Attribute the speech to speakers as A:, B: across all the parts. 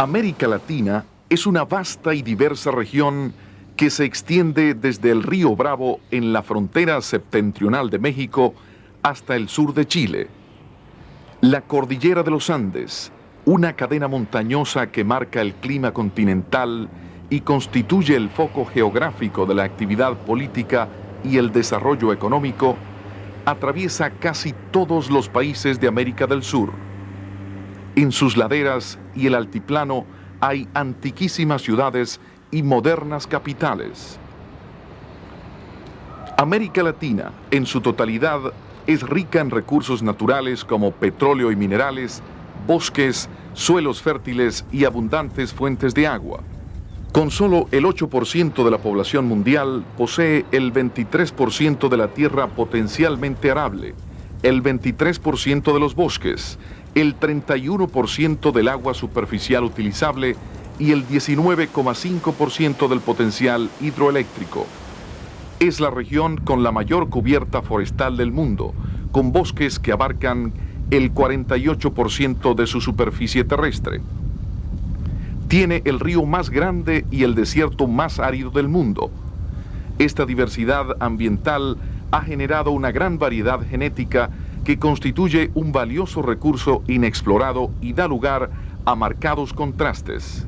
A: América Latina es una vasta y diversa región que se extiende desde el río Bravo en la frontera septentrional de México hasta el sur de Chile. La cordillera de los Andes, una cadena montañosa que marca el clima continental y constituye el foco geográfico de la actividad política y el desarrollo económico, atraviesa casi todos los países de América del Sur. En sus laderas y el altiplano hay antiquísimas ciudades y modernas capitales. América Latina, en su totalidad, es rica en recursos naturales como petróleo y minerales, bosques, suelos fértiles y abundantes fuentes de agua. Con solo el 8% de la población mundial posee el 23% de la tierra potencialmente arable, el 23% de los bosques, el 31% del agua superficial utilizable y el 19,5% del potencial hidroeléctrico. Es la región con la mayor cubierta forestal del mundo, con bosques que abarcan el 48% de su superficie terrestre. Tiene el río más grande y el desierto más árido del mundo. Esta diversidad ambiental ha generado una gran variedad genética que constituye un valioso recurso inexplorado y da lugar a marcados contrastes.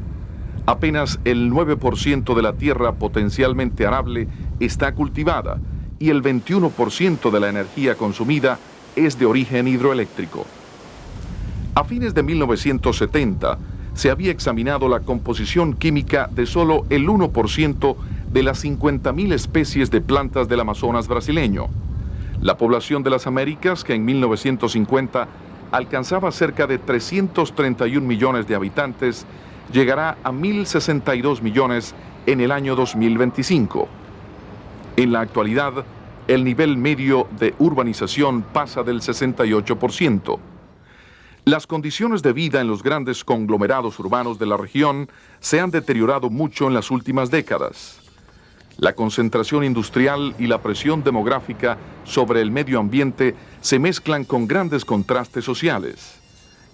A: Apenas el 9% de la tierra potencialmente arable está cultivada y el 21% de la energía consumida es de origen hidroeléctrico. A fines de 1970, se había examinado la composición química de solo el 1% de las 50.000 especies de plantas del Amazonas brasileño. La población de las Américas, que en 1950 alcanzaba cerca de 331 millones de habitantes, llegará a 1.062 millones en el año 2025. En la actualidad, el nivel medio de urbanización pasa del 68%. Las condiciones de vida en los grandes conglomerados urbanos de la región se han deteriorado mucho en las últimas décadas. La concentración industrial y la presión demográfica sobre el medio ambiente se mezclan con grandes contrastes sociales.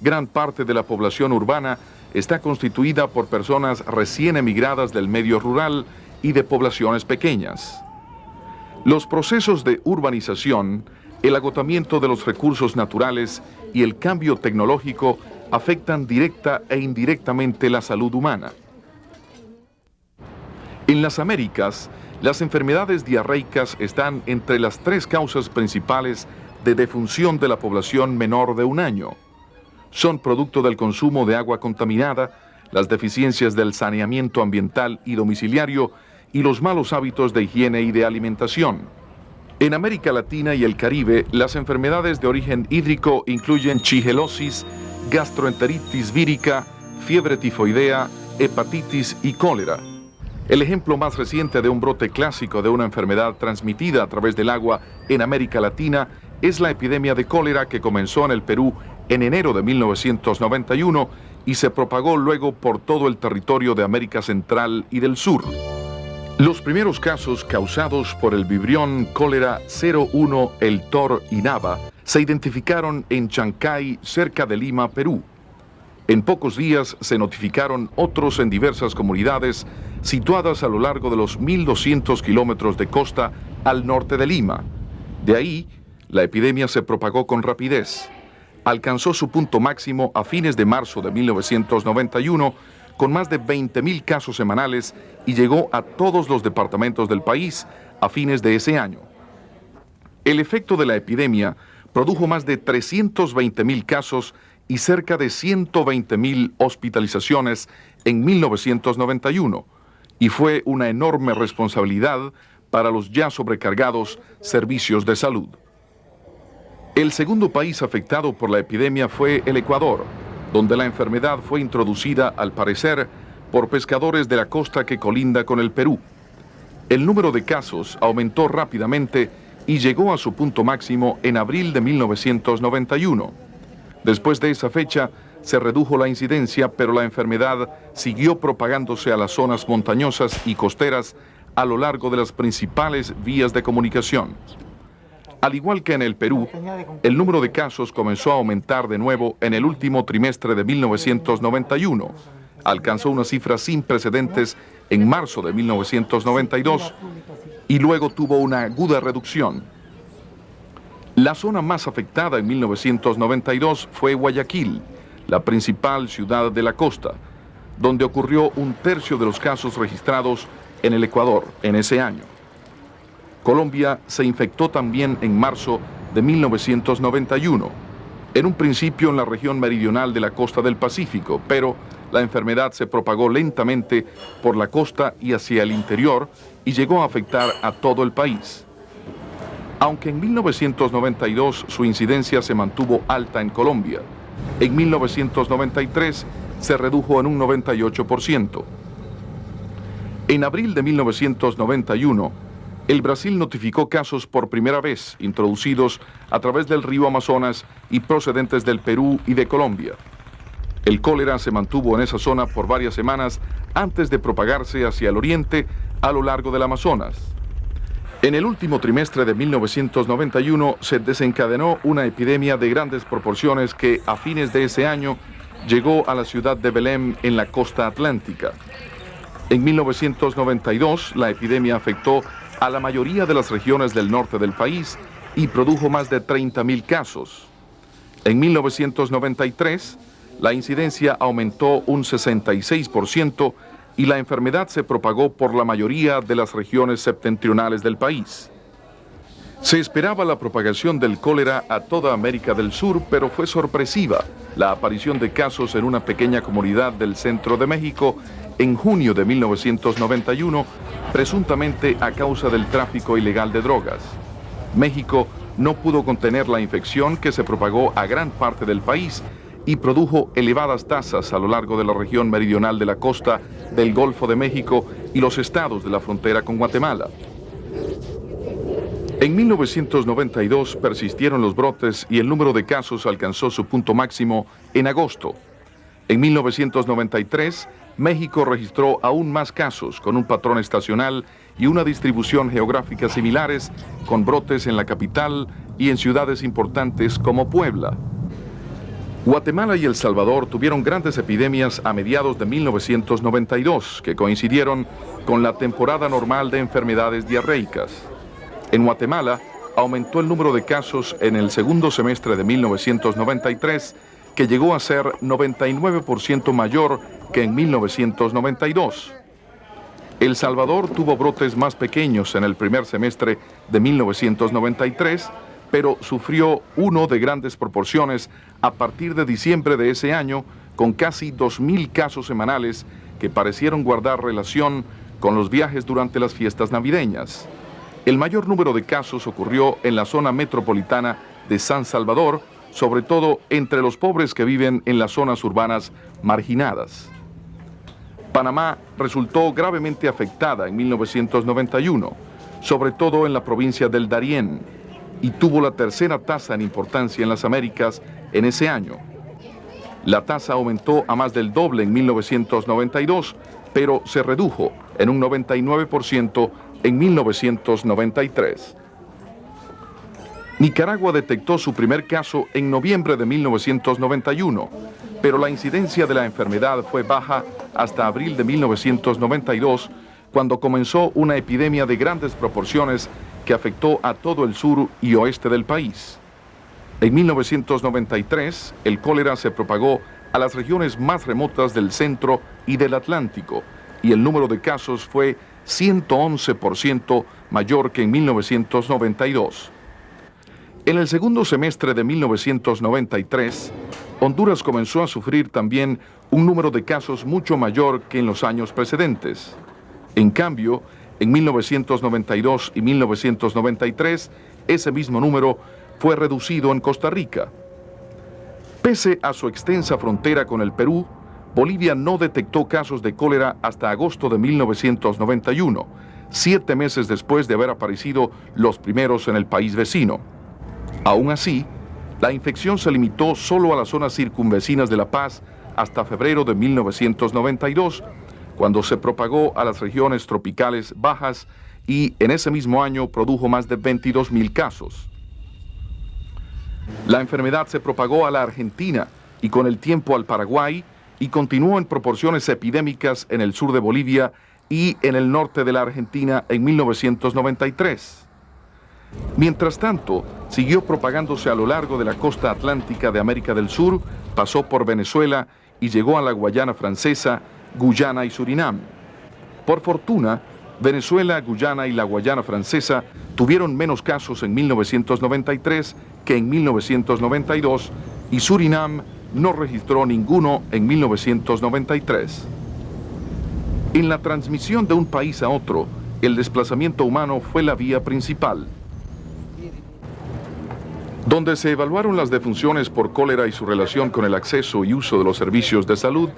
A: Gran parte de la población urbana está constituida por personas recién emigradas del medio rural y de poblaciones pequeñas. Los procesos de urbanización, el agotamiento de los recursos naturales y el cambio tecnológico afectan directa e indirectamente la salud humana. En las Américas, las enfermedades diarreicas están entre las 3 causas principales de defunción de la población menor de 1 año. Son producto del consumo de agua contaminada, las deficiencias del saneamiento ambiental y domiciliario y los malos hábitos de higiene y de alimentación. En América Latina y el Caribe, las enfermedades de origen hídrico incluyen shigelosis, gastroenteritis vírica, fiebre tifoidea, hepatitis y cólera. El ejemplo más reciente de un brote clásico de una enfermedad transmitida a través del agua en América Latina es la epidemia de cólera que comenzó en el Perú en enero de 1991 y se propagó luego por todo el territorio de América Central y del Sur. Los primeros casos causados por el vibrión cólera 01 El Tor Inaba se identificaron en Chancay, cerca de Lima, Perú. En pocos días se notificaron otros en diversas comunidades situadas a lo largo de los 1.200 kilómetros de costa al norte de Lima. De ahí, la epidemia se propagó con rapidez. Alcanzó su punto máximo a fines de marzo de 1991 con más de 20.000 casos semanales y llegó a todos los departamentos del país a fines de ese año. El efecto de la epidemia produjo más de 320.000 casos y cerca de 120.000 hospitalizaciones en 1991, y fue una enorme responsabilidad para los ya sobrecargados servicios de salud. El segundo país afectado por la epidemia fue el Ecuador, donde la enfermedad fue introducida, al parecer, por pescadores de la costa que colinda con el Perú. El número de casos aumentó rápidamente y llegó a su punto máximo en abril de 1991. Después de esa fecha, se redujo la incidencia, pero la enfermedad siguió propagándose a las zonas montañosas y costeras a lo largo de las principales vías de comunicación. Al igual que en el Perú, el número de casos comenzó a aumentar de nuevo en el último trimestre de 1991, alcanzó una cifra sin precedentes en marzo de 1992 y luego tuvo una aguda reducción. La zona más afectada en 1992 fue Guayaquil, la principal ciudad de la costa, donde ocurrió un tercio de los casos registrados en el Ecuador en ese año. Colombia se infectó también en marzo de 1991, en un principio en la región meridional de la costa del Pacífico, pero la enfermedad se propagó lentamente por la costa y hacia el interior y llegó a afectar a todo el país. Aunque en 1992 su incidencia se mantuvo alta en Colombia, en 1993 se redujo en un 98%. En abril de 1991, el Brasil notificó casos por primera vez introducidos a través del río Amazonas y procedentes del Perú y de Colombia. El cólera se mantuvo en esa zona por varias semanas antes de propagarse hacia el oriente a lo largo del Amazonas. En el último trimestre de 1991 se desencadenó una epidemia de grandes proporciones que a fines de ese año llegó a la ciudad de Belém en la costa atlántica. En 1992 la epidemia afectó a la mayoría de las regiones del norte del país y produjo más de 30.000 casos. En 1993 la incidencia aumentó un 66% y la enfermedad se propagó por la mayoría de las regiones septentrionales del país. Se esperaba la propagación del cólera a toda América del Sur, pero fue sorpresiva la aparición de casos en una pequeña comunidad del centro de México en junio de 1991, presuntamente a causa del tráfico ilegal de drogas. México no pudo contener la infección que se propagó a gran parte del país y produjo elevadas tasas a lo largo de la región meridional de la costa del Golfo de México y los estados de la frontera con Guatemala. En 1992 persistieron los brotes y el número de casos alcanzó su punto máximo en agosto. En 1993, México registró aún más casos con un patrón estacional y una distribución geográfica similares, con brotes en la capital y en ciudades importantes como Puebla. Guatemala y El Salvador tuvieron grandes epidemias a mediados de 1992, que coincidieron con la temporada normal de enfermedades diarreicas. En Guatemala aumentó el número de casos en el segundo semestre de 1993, que llegó a ser 99% mayor que en 1992. El Salvador tuvo brotes más pequeños en el primer semestre de 1993, pero sufrió uno de grandes proporciones a partir de diciembre de ese año, con casi 2.000 casos semanales que parecieron guardar relación con los viajes durante las fiestas navideñas. El mayor número de casos ocurrió en la zona metropolitana de San Salvador, sobre todo entre los pobres que viven en las zonas urbanas marginadas. Panamá resultó gravemente afectada en 1991, sobre todo en la provincia del Darién, y tuvo la tercera tasa en importancia en las Américas en ese año. La tasa aumentó a más del doble en 1992, pero se redujo en un 99% en 1993. Nicaragua detectó su primer caso en noviembre de 1991, pero la incidencia de la enfermedad fue baja hasta abril de 1992, cuando comenzó una epidemia de grandes proporciones que afectó a todo el sur y oeste del país. En 1993, el cólera se propagó a las regiones más remotas del centro y del Atlántico, y el número de casos fue 111% mayor que en 1992. En el segundo semestre de 1993, Honduras comenzó a sufrir también un número de casos mucho mayor que en los años precedentes. En cambio, en 1992 y 1993, ese mismo número fue reducido en Costa Rica. Pese a su extensa frontera con el Perú, Bolivia no detectó casos de cólera hasta agosto de 1991, 7 meses después de haber aparecido los primeros en el país vecino. Aún así, la infección se limitó solo a las zonas circunvecinas de La Paz hasta febrero de 1992, cuando se propagó a las regiones tropicales bajas y en ese mismo año produjo más de 22.000 casos. La enfermedad se propagó a la Argentina y con el tiempo al Paraguay y continuó en proporciones epidémicas en el sur de Bolivia y en el norte de la Argentina en 1993. Mientras tanto, siguió propagándose a lo largo de la costa atlántica de América del Sur, pasó por Venezuela y llegó a la Guayana Francesa, Guyana y Surinam. Por fortuna, Venezuela, Guyana y la Guayana Francesa tuvieron menos casos en 1993 que en 1992 y Surinam no registró ninguno en 1993. En la transmisión de un país a otro, el desplazamiento humano fue la vía principal. Donde se evaluaron las defunciones por cólera y su relación con el acceso y uso de los servicios de salud,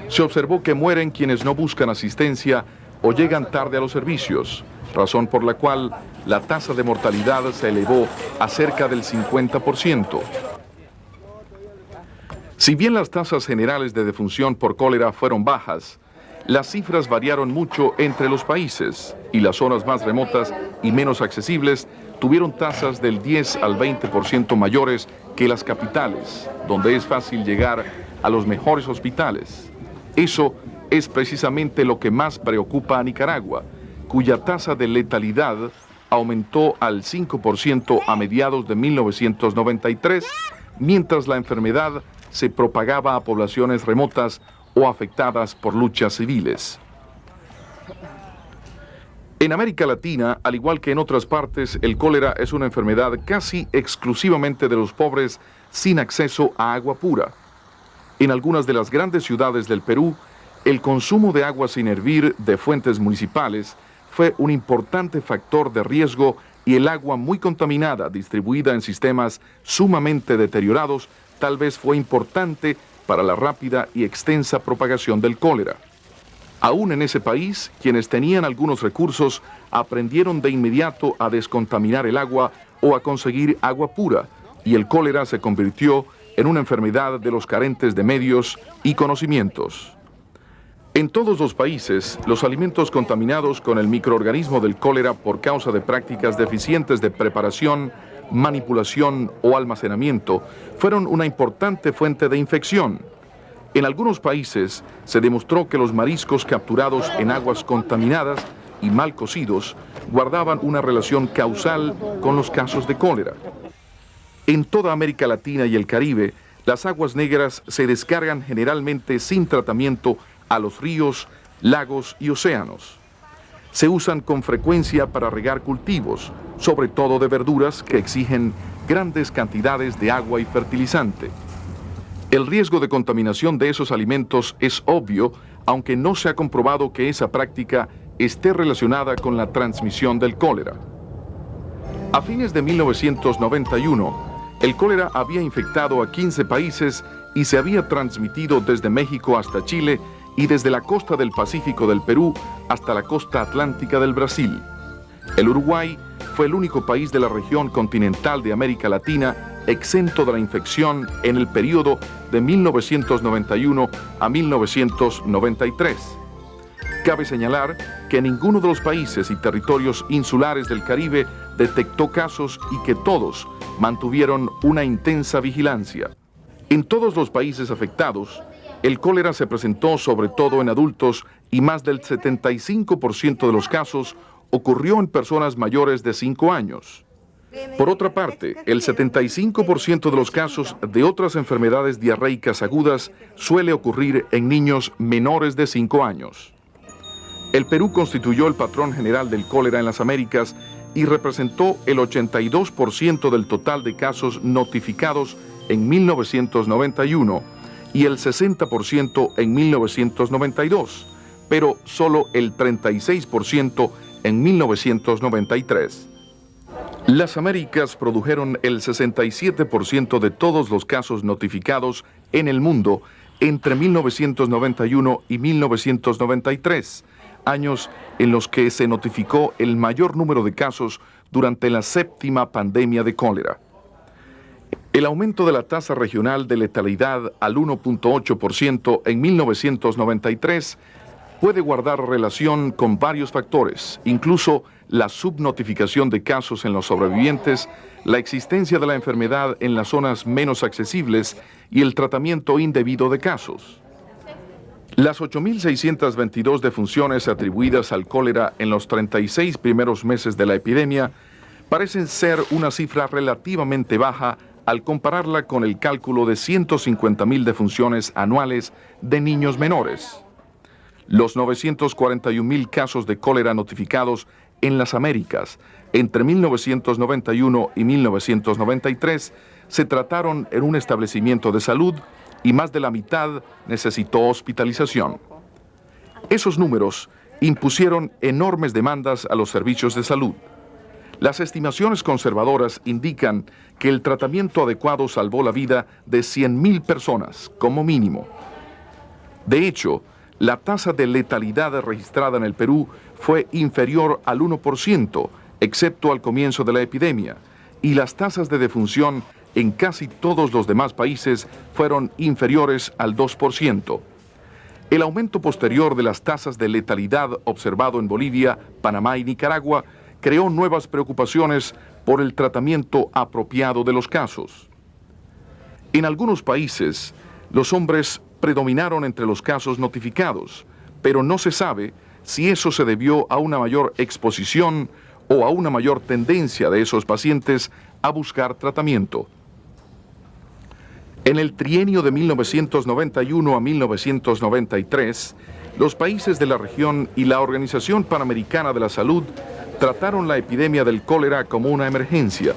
A: se observó que mueren quienes no buscan asistencia o llegan tarde a los servicios, razón por la cual la tasa de mortalidad se elevó a cerca del 50%. Si bien las tasas generales de defunción por cólera fueron bajas, las cifras variaron mucho entre los países y las zonas más remotas y menos accesibles tuvieron tasas del 10 al 20% mayores que las capitales, donde es fácil llegar a los mejores hospitales. Eso es precisamente lo que más preocupa a Nicaragua, cuya tasa de letalidad aumentó al 5% a mediados de 1993, mientras la enfermedad se propagaba a poblaciones remotas o afectadas por luchas civiles. En América Latina, al igual que en otras partes, el cólera es una enfermedad casi exclusivamente de los pobres sin acceso a agua pura. En algunas de las grandes ciudades del Perú, el consumo de agua sin hervir de fuentes municipales fue un importante factor de riesgo y el agua muy contaminada distribuida en sistemas sumamente deteriorados tal vez fue importante para la rápida y extensa propagación del cólera. Aún en ese país, quienes tenían algunos recursos aprendieron de inmediato a descontaminar el agua o a conseguir agua pura, y el cólera se convirtió en una enfermedad de los carentes de medios y conocimientos. En todos los países, los alimentos contaminados con el microorganismo del cólera por causa de prácticas deficientes de preparación, manipulación o almacenamiento fueron una importante fuente de infección. En algunos países se demostró que los mariscos capturados en aguas contaminadas y mal cocidos guardaban una relación causal con los casos de cólera. En toda América Latina y el Caribe, las aguas negras se descargan generalmente sin tratamiento a los ríos, lagos y océanos. Se usan con frecuencia para regar cultivos, sobre todo de verduras que exigen grandes cantidades de agua y fertilizante. El riesgo de contaminación de esos alimentos es obvio, aunque no se ha comprobado que esa práctica esté relacionada con la transmisión del cólera. A fines de 1991, el cólera había infectado a 15 países y se había transmitido desde México hasta Chile y desde la costa del Pacífico del Perú hasta la costa atlántica del Brasil. El Uruguay fue el único país de la región continental de América Latina exento de la infección en el periodo de 1991 a 1993. Cabe señalar que ninguno de los países y territorios insulares del Caribe detectó casos y que todos mantuvieron una intensa vigilancia. En todos los países afectados, el cólera se presentó sobre todo en adultos y más del 75% de los casos ocurrió en personas mayores de 5 años. Por otra parte, el 75% de los casos de otras enfermedades diarreicas agudas suele ocurrir en niños menores de 5 años. El Perú constituyó el patrón general del cólera en las Américas y representó el 82% del total de casos notificados en 1991 y el 60% en 1992, pero solo el 36% en 1993. Las Américas produjeron el 67% de todos los casos notificados en el mundo entre 1991 y 1993, años en los que se notificó el mayor número de casos durante la séptima pandemia de cólera. El aumento de la tasa regional de letalidad al 1.8% en 1993 puede guardar relación con varios factores, incluso la subnotificación de casos en los sobrevivientes, la existencia de la enfermedad en las zonas menos accesibles y el tratamiento indebido de casos. Las 8.622 defunciones atribuidas al cólera en los 36 primeros meses de la epidemia parecen ser una cifra relativamente baja al compararla con el cálculo de 150.000 defunciones anuales de niños menores. Los 941.000 casos de cólera notificados en las Américas entre 1991 y 1993 se trataron en un establecimiento de salud y más de la mitad necesitó hospitalización. Esos números impusieron enormes demandas a los servicios de salud. Las estimaciones conservadoras indican que el tratamiento adecuado salvó la vida de 100.000 personas, como mínimo. De hecho, la tasa de letalidad registrada en el Perú fue inferior al 1%, excepto al comienzo de la epidemia, y las tasas de defunción en casi todos los demás países fueron inferiores al 2%. El aumento posterior de las tasas de letalidad observado en Bolivia, Panamá y Nicaragua creó nuevas preocupaciones por el tratamiento apropiado de los casos. En algunos países, los hombres predominaron entre los casos notificados, pero no se sabe si eso se debió a una mayor exposición o a una mayor tendencia de esos pacientes a buscar tratamiento. En el trienio de 1991 a 1993, los países de la región y la Organización Panamericana de la Salud trataron la epidemia del cólera como una emergencia.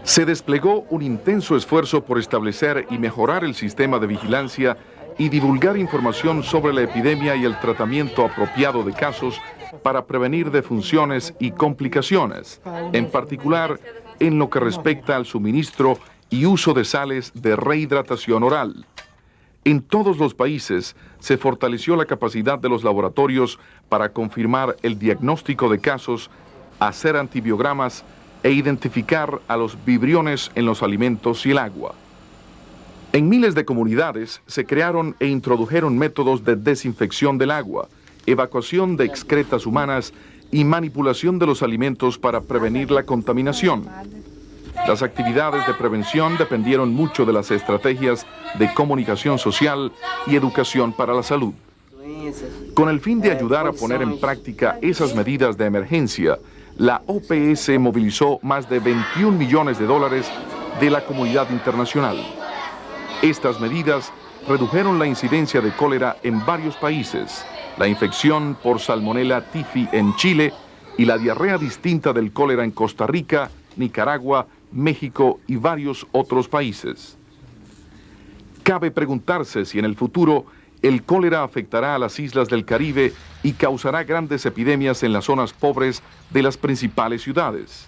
A: Se desplegó un intenso esfuerzo por establecer y mejorar el sistema de vigilancia y divulgar información sobre la epidemia y el tratamiento apropiado de casos para prevenir defunciones y complicaciones, en particular en lo que respecta al suministro y uso de sales de rehidratación oral. En todos los países se fortaleció la capacidad de los laboratorios para confirmar el diagnóstico de casos, hacer antibiogramas e identificar a los vibriones en los alimentos y el agua. En miles de comunidades se crearon e introdujeron métodos de desinfección del agua, evacuación de excretas humanas y manipulación de los alimentos para prevenir la contaminación. Las actividades de prevención dependieron mucho de las estrategias de comunicación social y educación para la salud. Con el fin de ayudar a poner en práctica esas medidas de emergencia, la OPS movilizó más de $21 millones de la comunidad internacional. Estas medidas redujeron la incidencia de cólera en varios países, la infección por Salmonella typhi en Chile y la diarrea distinta del cólera en Costa Rica, Nicaragua, México y varios otros países. Cabe preguntarse si en el futuro el cólera afectará a las islas del Caribe y causará grandes epidemias en las zonas pobres de las principales ciudades.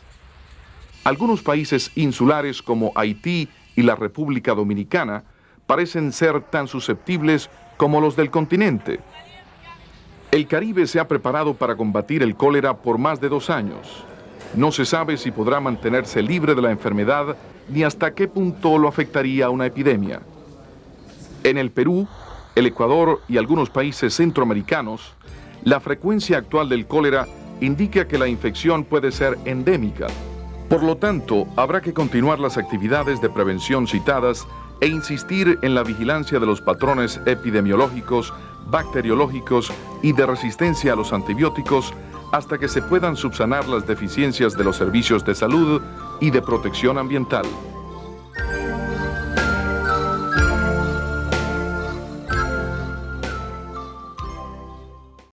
A: Algunos países insulares como Haití y la República Dominicana parecen ser tan susceptibles como los del continente. El Caribe se ha preparado para combatir el cólera por más de 2 años. No se sabe si podrá mantenerse libre de la enfermedad ni hasta qué punto lo afectaría una epidemia. En el Perú, el Ecuador y algunos países centroamericanos, la frecuencia actual del cólera indica que la infección puede ser endémica. Por lo tanto, habrá que continuar las actividades de prevención citadas e insistir en la vigilancia de los patrones epidemiológicos, bacteriológicos y de resistencia a los antibióticos hasta que se puedan subsanar las deficiencias de los servicios de salud y de protección ambiental.